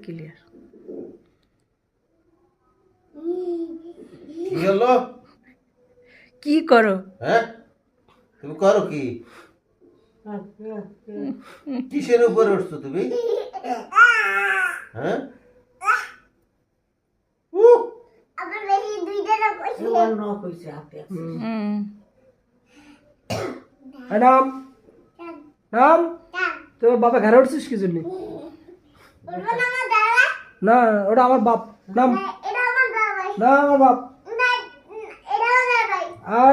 Clear. কি হলো? কি করো? হ্যাঁ, তুমি করো কি? কিসের উপরে উঠছো তুমি? হ্যাঁ, নাম নাম তোর বাবা ঘরে উঠছিস কি জন্য? না ওটা আমার বাপ। নাম না আমার বাপ।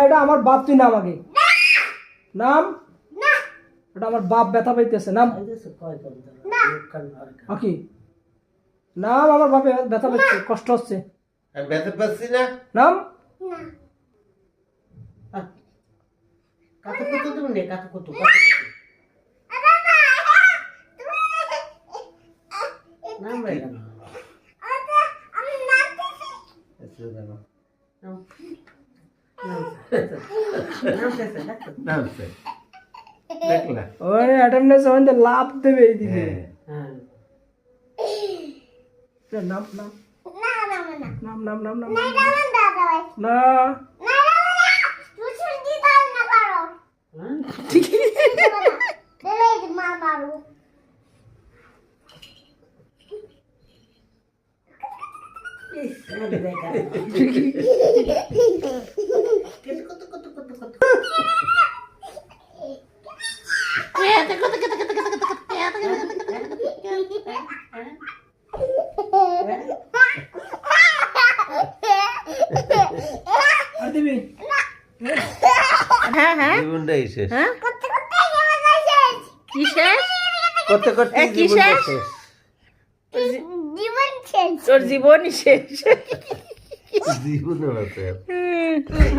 এটা আমার বাপ, তুই নাম আগে নাম। ওটা আমার বাপ ব্যথা পাইতেছে। নাম কি নাম? আমার বাপে ব্যথা পাইছে, কষ্ট হচ্ছে। আমি ব্যথা পাচ্ছি না। নাম ওরে অ্যাটেন্ডেন্স হইতে লাভ দেবে এইদিকে। নাম নাম নাম নাম নাম নাম না আর দিবি। হ্যাঁ হ্যাঁ জীবনটাই শেষ। হ্যাঁ কি শেষ? করতে করতে কি জীবনটা শেষ? শেষ। তোর জীবনই শেষ। জীবনও আছে।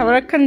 আবার একখান